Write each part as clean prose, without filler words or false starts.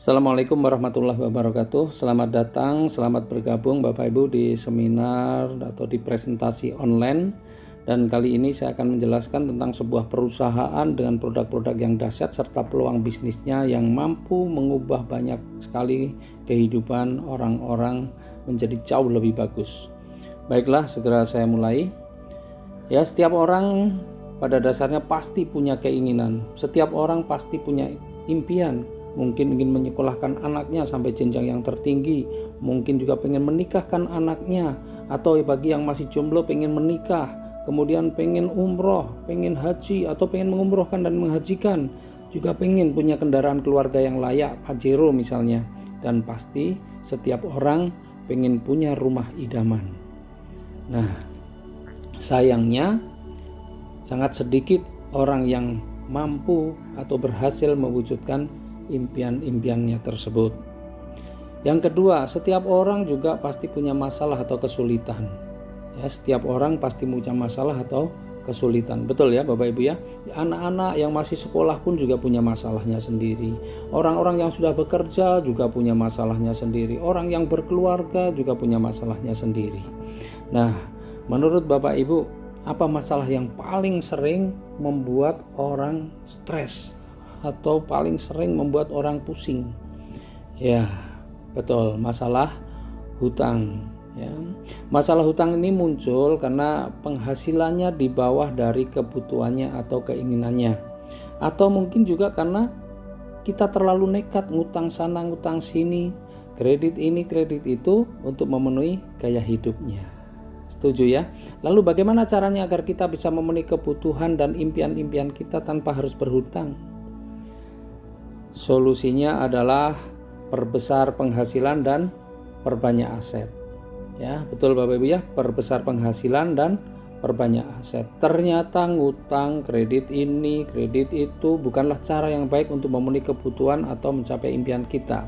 Assalamualaikum warahmatullahi wabarakatuh. Selamat datang, selamat bergabung Bapak Ibu di seminar atau di presentasi online. Dan kali ini saya akan menjelaskan tentang sebuah perusahaan dengan produk-produk yang dahsyat serta peluang bisnisnya yang mampu mengubah banyak sekali kehidupan orang-orang menjadi jauh lebih bagus. Baiklah, segera saya mulai. Ya, setiap orang pada dasarnya pasti punya keinginan. Setiap orang pasti punya impian. Mungkin ingin menyekolahkan anaknya sampai jenjang yang tertinggi, mungkin juga pengen menikahkan anaknya, atau bagi yang masih jomblo pengen menikah, kemudian pengen umroh, pengen haji, atau pengen mengumrohkan dan menghajikan, juga pengen punya kendaraan keluarga yang layak, Pajero misalnya. Dan pasti setiap orang pengen punya rumah idaman. Nah, sayangnya sangat sedikit orang yang mampu atau berhasil mewujudkan impian-impiannya tersebut. Yang kedua, setiap orang juga pasti punya masalah atau kesulitan. Ya, setiap orang pasti punya masalah atau kesulitan. Betul ya Bapak Ibu ya? Anak-anak yang masih sekolah pun juga punya masalahnya sendiri. Orang-orang yang sudah bekerja juga punya masalahnya sendiri. Orang yang berkeluarga juga punya masalahnya sendiri. Nah, menurut Bapak Ibu, apa masalah yang paling sering membuat orang stres atau paling sering membuat orang pusing? Ya, betul, masalah hutang. Ya. Masalah hutang ini muncul karena penghasilannya di bawah dari kebutuhannya atau keinginannya. Atau mungkin juga karena kita terlalu nekat ngutang sana, ngutang sini, kredit ini, kredit itu untuk memenuhi gaya hidupnya. Setuju ya? Lalu bagaimana caranya agar kita bisa memenuhi kebutuhan dan impian-impian kita tanpa harus berhutang? Solusinya adalah perbesar penghasilan dan perbanyak aset. Ya, betul Bapak Ibu ya, perbesar penghasilan dan perbanyak aset. Ternyata ngutang, kredit ini, kredit itu bukanlah cara yang baik untuk memenuhi kebutuhan atau mencapai impian kita.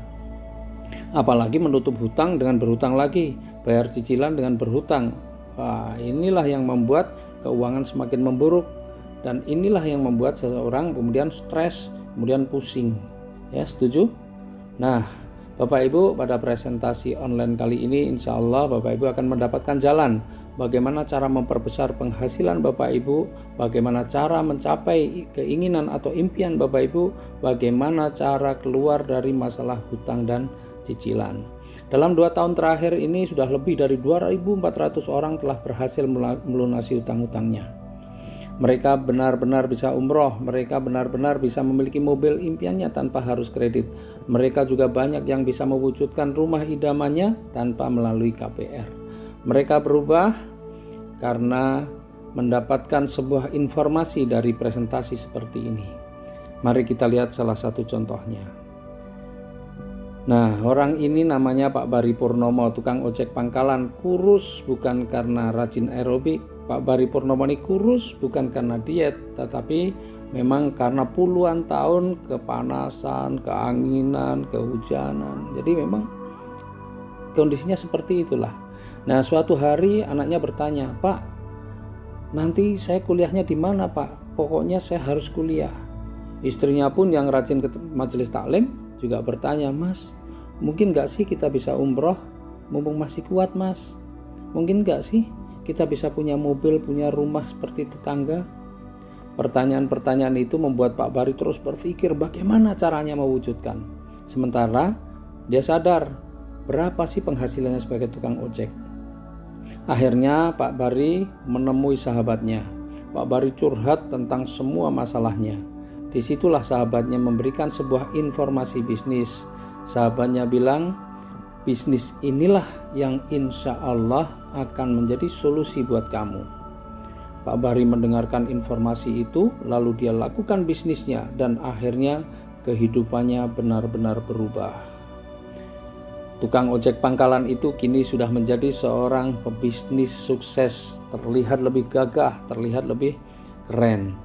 Apalagi menutup hutang dengan berhutang lagi, bayar cicilan dengan berhutang. Wah, inilah yang membuat keuangan semakin memburuk, dan inilah yang membuat seseorang kemudian stres, kemudian pusing. Ya, setuju? Nah, Bapak Ibu, pada presentasi online kali ini insya Allah Bapak Ibu akan mendapatkan jalan bagaimana cara memperbesar penghasilan Bapak Ibu, bagaimana cara mencapai keinginan atau impian Bapak Ibu, bagaimana cara keluar dari masalah hutang dan cicilan. Dalam 2 tahun terakhir ini sudah lebih dari 2.400 orang telah berhasil melunasi hutang-hutangnya. Mereka benar-benar bisa umroh, mereka benar-benar bisa memiliki mobil impiannya tanpa harus kredit. Mereka juga banyak yang bisa mewujudkan rumah idamannya tanpa melalui KPR. Mereka berubah karena mendapatkan sebuah informasi dari presentasi seperti ini. Mari kita lihat salah satu contohnya. Nah, orang ini namanya Pak Bari Purnomo, tukang ojek pangkalan, kurus bukan karena rajin aerobik. Pak Bari Purnomo ini kurus bukan karena diet, tetapi memang karena puluhan tahun kepanasan, keanginan, kehujanan. Jadi memang kondisinya seperti itulah. Nah, suatu hari anaknya bertanya, "Pak, nanti saya kuliahnya di mana, Pak? Pokoknya saya harus kuliah." Istrinya pun yang rajin ke majelis taklim juga bertanya, "Mas, mungkin gak sih kita bisa umroh? Mumpung masih kuat, Mas. Mungkin gak sih kita bisa punya mobil, punya rumah seperti tetangga?" Pertanyaan-pertanyaan itu membuat Pak Bari terus berpikir bagaimana caranya mewujudkan. Sementara dia sadar berapa sih penghasilannya sebagai tukang ojek. Akhirnya Pak Bari menemui sahabatnya. Pak Bari curhat tentang semua masalahnya. Disitulah sahabatnya memberikan sebuah informasi bisnis. Sahabatnya bilang, bisnis inilah yang insya Allah akan menjadi solusi buat kamu. Pak Bari mendengarkan informasi itu, lalu dia lakukan bisnisnya dan akhirnya kehidupannya benar-benar berubah. Tukang ojek pangkalan itu kini sudah menjadi seorang pebisnis sukses, terlihat lebih gagah, terlihat lebih keren.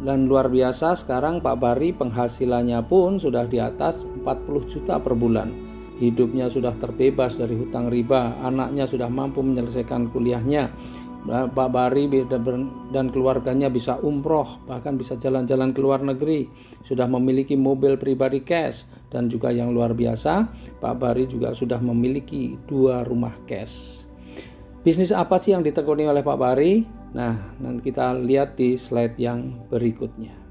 Dan luar biasa, sekarang Pak Bari penghasilannya pun sudah di atas 40 juta per bulan. Hidupnya sudah terbebas dari hutang riba, anaknya sudah mampu menyelesaikan kuliahnya. Pak Bari dan keluarganya bisa umroh, bahkan bisa jalan-jalan ke luar negeri, sudah memiliki mobil pribadi cash, dan juga yang luar biasa, Pak Bari juga sudah memiliki 2 rumah cash. Bisnis apa sih yang ditekuni oleh Pak Bari? Nah, nanti kita lihat di slide yang berikutnya.